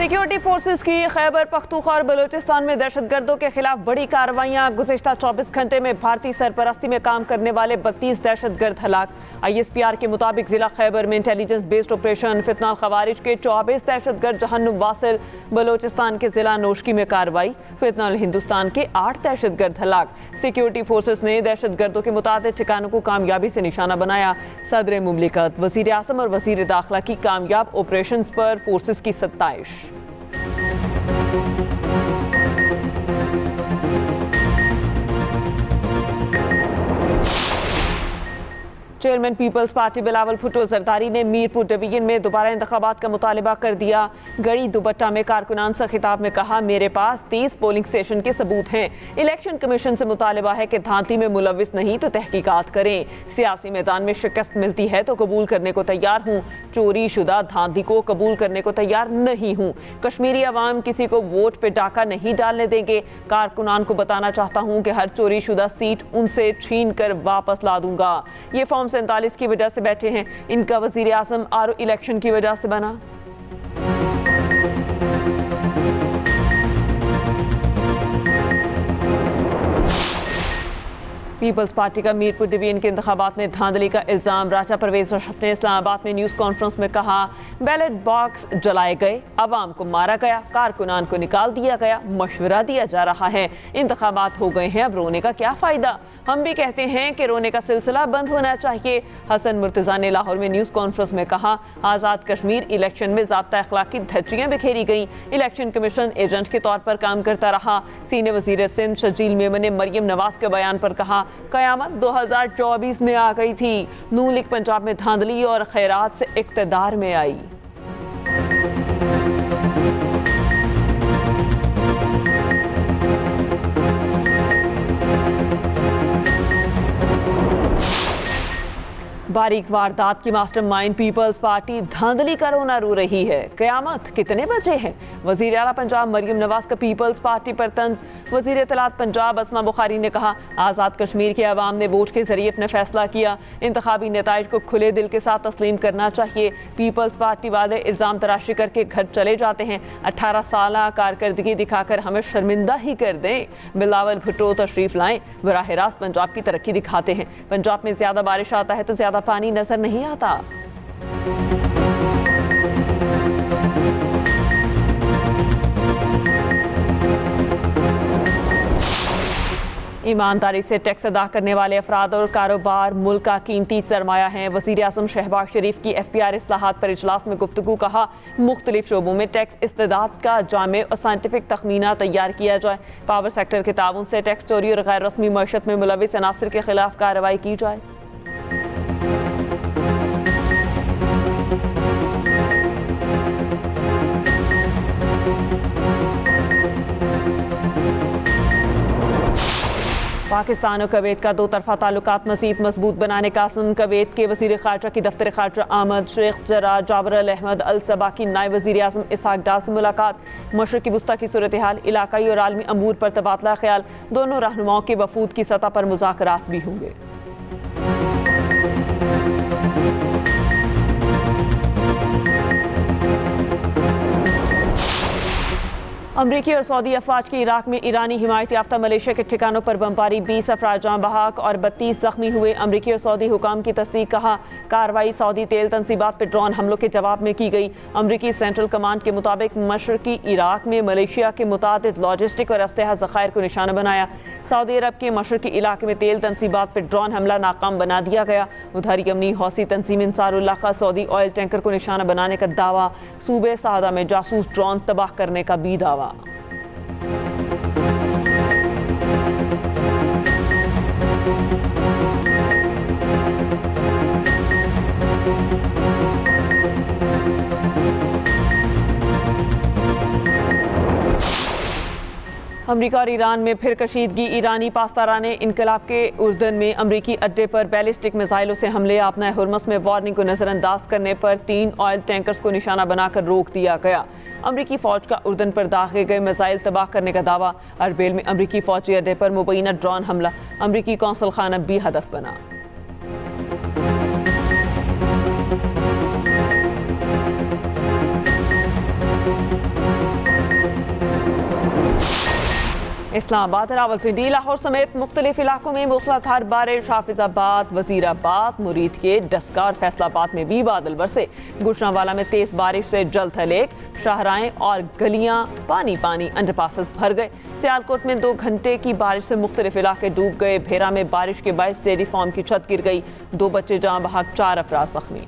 Security forces की खैबर पख्तूनख्वा और बलूचिस्तान में दहशतगर्दों के खिलाफ बड़ी कार्रवाइयां। गुज़िश्ता 24 घंटे में भारतीय सरपरस्ती में काम करने वाले 32 दहशतगर्द हलाक। ISPR के मुताबिक जिला खैबर में इंटेलिजेंस बेस्ड ऑपरेशन फितनाल खवारिज के 24 दहशतगर्द जहन्नुम वासिल। बलूचिस्तान के जिला नोशकी में कार्रवाई, फितनाल हिंदुस्तान के 8 दहशतगर्द हलाक। सिक्योरिटी फोर्सेस ने दहशतगर्दों के मुताबिक ठिकानों को कामयाबी से निशाना बनाया। सदर मुमलिकत, वज़ीर आज़म और वज़ीर दाखिला की कामयाब ऑपरेशन पर फोर्सेस की सत्ताइश। Chairman peoples party Bilawal Bhutto Zardari ने मीरपुर डिवीजन में दोबारा इंतखाबात का मुतालबा कर दिया। गड़ी दुबट्टा में कारकुनान से खिताब में कहा, मेरे पास 30 पोलिंग स्टेशन के सबूत हैं। इलेक्शन कमीशन से मुतालबा है कि धांधली में मुलविस नहीं तो तहकीकात करें। सियासी मैदान में शिकस्त मिलती है तो कबूल करने को तैयार हूँ, चोरी शुदा धांधली को कबूल करने को तैयार नहीं हूँ। कश्मीरी अवाम किसी को वोट पे डाका नहीं डालने देंगे। कारकुनान को बताना चाहता हूँ कि हर चोरी शुदा सीट उनसे छीन कर वापस ला दूंगा। ये फॉर्म 47 की वजह से बैठे हैं, इनका वजीर आज़म आर इलेक्शन की वजह से बना। पीपल्स पार्टी का मीरपुर डिवीजन के इंतखाबात में धांधली का इल्जाम। राजा परवेज अशरफ ने इस्लामाबाद में न्यूज़ कॉन्फ्रेंस में कहा, बैलेट बॉक्स जलाए गए, अवाम को मारा गया, कारकुनान को निकाल दिया गया, मशवरा दिया जा रहा है। इंतखाबात हो गए हैं, अब रोने का क्या फ़ायदा। हम भी कहते हैं कि रोने का सिलसिला बंद होना चाहिए। हसन मुर्तज़ा ने लाहौर में न्यूज़ कॉन्फ्रेंस में कहा, आज़ाद कश्मीर इलेक्शन में ज़ाब्ता अखलाक की धज्जियाँ बिखेरी गई। इलेक्शन कमीशन एजेंट के तौर पर काम करता रहा। सीनियर वज़ीर सिंध शजील मेमन ने मरियम नवाज के बयान पर कहा, कयामत 2024 में आ गई थी। नून लीग पंजाब में धांधली और खैरात से इक़्तिदार में आई। बारीक वारदात की मास्टरमाइंड पीपल्स पार्टी धांधली का रोना रो रही है। कयामत कितने बजे हैं? वजीर आला पंजाब मरियम नवाज का पीपल्स पार्टी पर तंज। वजीर इत्तलात पंजाब अस्मा बुखारी ने कहा, आज़ाद कश्मीर के अवाम ने वोट के जरिए अपना फैसला किया। इंतखाबी नताइज को खुले दिल के साथ तस्लीम करना चाहिए। पीपल्स पार्टी वाले इल्ज़ाम तराशी करके घर चले जाते हैं। 18 साल कारकर्दगी दिखाकर हमें शर्मिंदा ही कर दें। बिलावल भुट्टो तशरीफ लाएं, बराह रास्त पंजाब की तरक्की दिखाते हैं। पंजाब में ज्यादा बारिश आता है तो ज्यादा पानी नजर नहीं आता। ईमानदारी से टैक्स अदा करने वाले अफराद और कारोबार मुल्क का कीमती सरमाया हैं। वज़ीर आज़म शहबाज शरीफ की FPR इस्लाहात पर इजलास में गुफ्तगू। कहा, मुख्तलिफ शोबों में टैक्स इस्तेदाद का जामे और साइंटिफिक तखमीना तैयार किया जाए। पावर सेक्टर के ताउन से टैक्स चोरी और गैर रस्मी मईशत में मुलविस अनासर के खिलाफ कार्रवाई की जाए। पाकिस्तान और कवैत का दो तरफा ताल्लुकात मज़ीद मजबूत बनाने का अज़्म। कवैत के वज़ीर ख़ारजा की दफ्तर ख़ारजा आमद शेख जरा जाबर अल अहमद अल सबा की नायब वज़ीर आज़म इसहाक डार से मुलाकात। मशरक़ी वुस्ता की सूरत हाल, इलाकाई और आलमी अमूर पर तबादला ख्याल। दोनों रहनुमाओं के वफूद की सतह पर मुज़ाकरात भी होंगे। अमरीकी और सऊदी अफवाज की इराक में ईरानी हिमायत याफ्ता मलेशिया के ठिकानों पर बमबारी। 20 अफराद जाँ बहक और 32 जख्मी हुए। अमरीकी और सऊदी हुकाम की तस्दीक। कहा, कार्रवाई सऊदी तेल तनसीबात पर ड्रोन हमलों के जवाब में की गई। अमरीकी सेंट्रल कमांड के मुताबिक मशरकी इराक में मलेशिया के मुतादिद लॉजिस्टिक और असलहा ज़खायर को निशाना बनाया। सऊदी अरब के मशरकी इलाके में तेल तनसीबात पर ड्रोन हमला नाकाम बना दिया गया। उधर यमनी हौसी तंजीम इंसारुल्लाह का सऊदी ऑयल टैंकर को निशाना बनाने का दावा। सूबे सादा में जासूस ड्रोन तबाह करने का भी दावा। अमरीका और ईरान में फिर कशीदगी। ईरानी पासदाराने इनकलाब के उर्दन में अमरीकी अड्डे पर बैलिस्टिक मिसाइलों से हमले। आपना हुर्मस में वार्निंग को नजरअंदाज करने पर 3 ऑयल टैंकर्स को निशाना बनाकर रोक दिया गया। अमरीकी फौज का उर्दन पर दागे गए मिसाइल तबाह करने का दावा। अरबेल में अमरीकी फौजी अड्डे पर मुबैना ड्रोन हमला। अमरीकी कौंसल खाना भी हदफ बना। इस्लामाबाद, रावलपिंडी, लाहौर समेत मुख्तलिफ इलाकों में मूसलाधार बारिश। हाफिजाबाद, वजीराबाद, मुरीद के डस्का और फैसलाबाद में भी बादल बरसे। गुजरांवाला में तेज बारिश से जल थलेक, शाहराएं और गलियां पानी पानी, अंडरपासेस भर गए। सियालकोट में 2 घंटे की बारिश से मुख्तलिफ इलाके डूब गए। भेरा में बारिश के बायस डेयरी फार्म की छत गिर गई। 2 बच्चे जाँ बहक, 4 अफराद जख्मी।